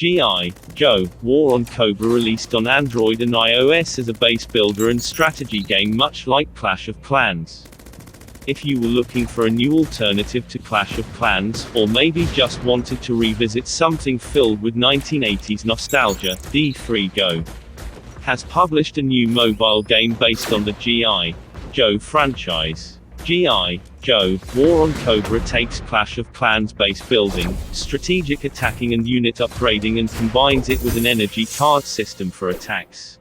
G.I.Joe, War on Cobra released on Android and iOS as a base builder and strategy game much like Clash of Clans. If you were looking for a new alternative to Clash of Clans, or maybe just wanted to revisit something filled with 1980s nostalgia, D3Go has published a new mobile game based on the G.I.Joe franchise. G.I.Joe, War on Cobra takes Clash of Clans base building, strategic attacking and unit upgrading and combines it with an energy card system for attacks.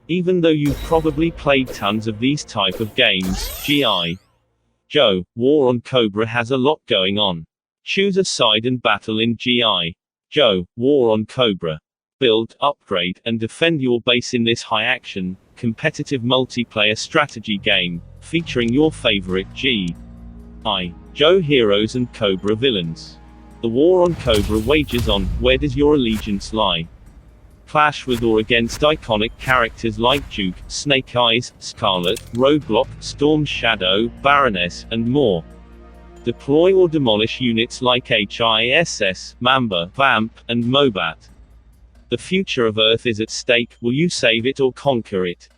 Even though you've probably played tons of these type of games, G.I.Joe, War on Cobra has a lot going on. Choose a side and battle in G.I.Joe, War on Cobra. Build, upgrade, and defend your base in this high-action, competitive multiplayer strategy game, featuring your favorite G.I.Joe heroes and Cobra villains. The war on Cobra wages on, where does your allegiance lie? Clash with or against iconic characters like Duke, Snake Eyes, Scarlett, Roadblock, Storm Shadow, Baroness, and more. Deploy or demolish units like H.I.S.S, Mamba, Vamp, and M.O.B.A.T. The future of Earth is at stake. Will you save it or conquer it?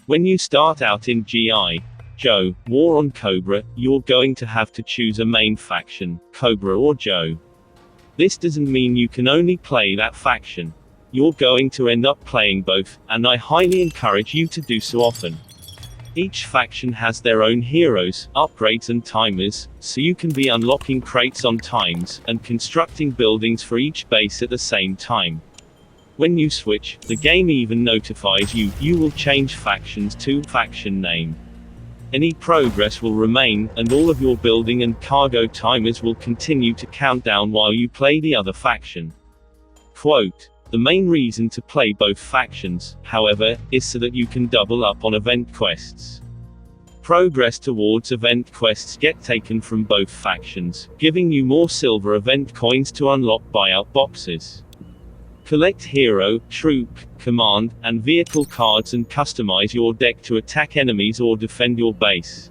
When you start out in G.I.Joe, War on Cobra, you're going to have to choose a main faction, Cobra or Joe. This doesn't mean you can only play that faction. You're going to end up playing both, and I highly encourage you to do so often. Each faction has their own heroes, upgrades and timers, so you can be unlocking crates on times, and constructing buildings for each base at the same time. When you switch, the game even notifies you will change factions to faction name. Any progress will remain, and all of your building and cargo timers will continue to count down while you play the other faction. Quote, the main reason to play both factions, however, is so that you can double up on event quests. Progress towards event quests get taken from both factions, giving you more silver event coins to unlock buyout boxes. Collect hero, troop, command, and vehicle cards and customize your deck to attack enemies or defend your base.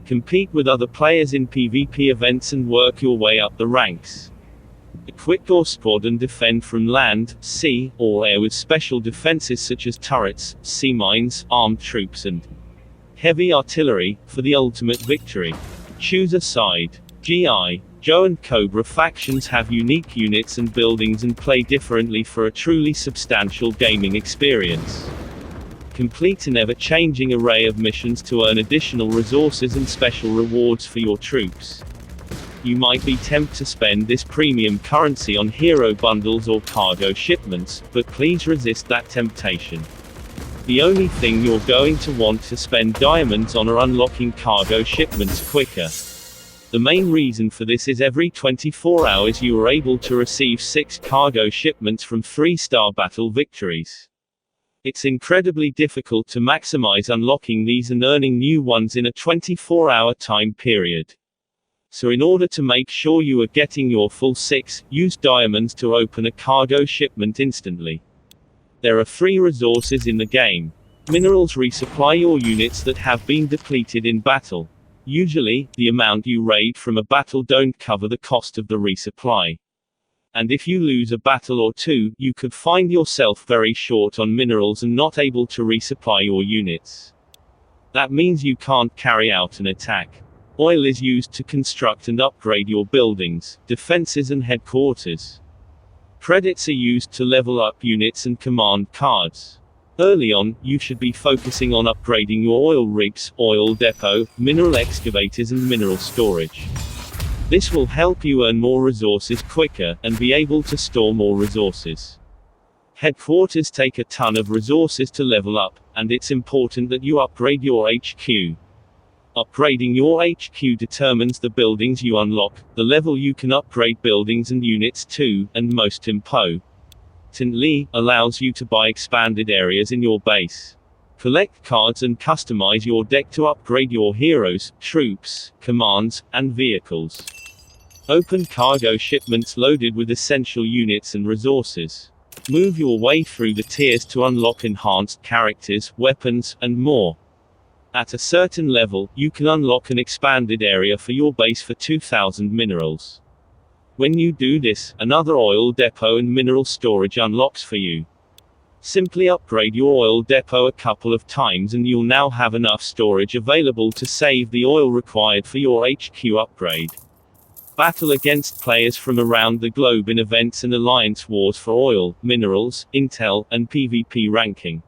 Compete with other players in PvP events and work your way up the ranks. Equip your squad and defend from land, sea, or air with special defenses such as turrets, sea mines, armed troops and heavy artillery, for the ultimate victory. Choose a side. G.I.Joe and Cobra factions have unique units and buildings and play differently for a truly substantial gaming experience. Complete an ever-changing array of missions to earn additional resources and special rewards for your troops. You might be tempted to spend this premium currency on hero bundles or cargo shipments, but please resist that temptation. The only thing you're going to want to spend diamonds on are unlocking cargo shipments quicker. The main reason for this is every 24 hours you are able to receive 6 cargo shipments from 3-star battle victories. It's incredibly difficult to maximize unlocking these and earning new ones in a 24-hour time period. So in order to make sure you are getting your full 6, use diamonds to open a cargo shipment instantly. There are 3 resources in the game. Minerals resupply your units that have been depleted in battle. Usually, the amount you raid from a battle don't cover the cost of the resupply. And if you lose a battle or two, you could find yourself very short on minerals and not able to resupply your units. That means you can't carry out an attack. Oil is used to construct and upgrade your buildings, defenses and headquarters. Credits are used to level up units and command cards. Early on, you should be focusing on upgrading your oil rigs, oil depot, mineral excavators and mineral storage. This will help you earn more resources quicker, and be able to store more resources. Headquarters take a ton of resources to level up, and it's important that you upgrade your HQ. Upgrading your HQ determines the buildings you unlock, the level you can upgrade buildings and units to, and most importantly, allows you to buy expanded areas in your base. Collect cards and customize your deck to upgrade your heroes, troops, commands, and vehicles. Open cargo shipments loaded with essential units and resources. Move your way through the tiers to unlock enhanced characters, weapons, and more. At a certain level, you can unlock an expanded area for your base for 2,000 minerals. When you do this, another oil depot and mineral storage unlocks for you. Simply upgrade your oil depot a couple of times and you'll now have enough storage available to save the oil required for your HQ upgrade. Battle against players from around the globe in events and alliance wars for oil, minerals, intel, and PvP ranking.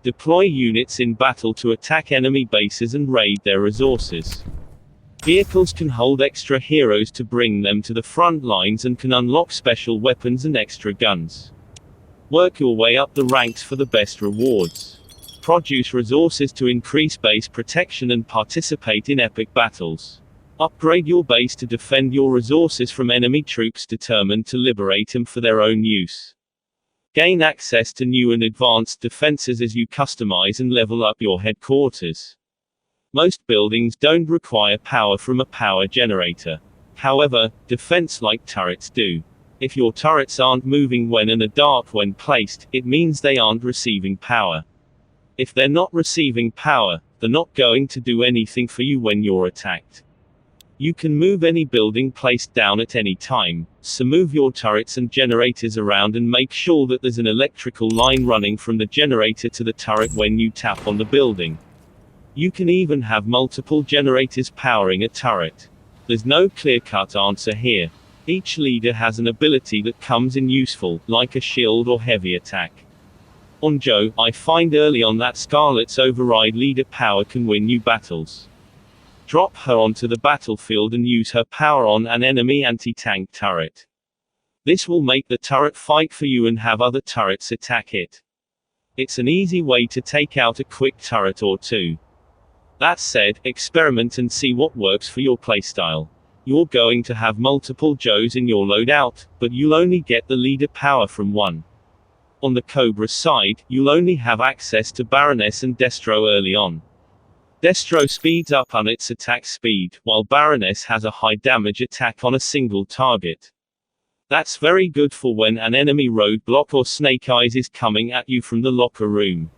Deploy units in battle to attack enemy bases and raid their resources. Vehicles can hold extra heroes to bring them to the front lines and can unlock special weapons and extra guns. Work your way up the ranks for the best rewards. Produce resources to increase base protection and participate in epic battles. Upgrade your base to defend your resources from enemy troops determined to liberate them for their own use. Gain access to new and advanced defenses as you customize and level up your headquarters. Most buildings don't require power from a power generator. However, defense-like turrets do. If your turrets aren't moving when and are dark when placed, it means they aren't receiving power. If they're not receiving power, they're not going to do anything for you when you're attacked. You can move any building placed down at any time, so move your turrets and generators around and make sure that there's an electrical line running from the generator to the turret when you tap on the building. You can even have multiple generators powering a turret. There's no clear-cut answer here. Each leader has an ability that comes in useful, like a shield or heavy attack. On Joe, I find early on that Scarlett's override leader power can win you battles. Drop her onto the battlefield and use her power on an enemy anti-tank turret. This will make the turret fight for you and have other turrets attack it. It's an easy way to take out a quick turret or two. That said, experiment and see what works for your playstyle. You're going to have multiple Joes in your loadout, but you'll only get the leader power from one. On the Cobra side, you'll only have access to Baroness and Destro early on. Destro speeds up on its attack speed, while Baroness has a high damage attack on a single target. That's very good for when an enemy Roadblock or Snake Eyes is coming at you from the locker room.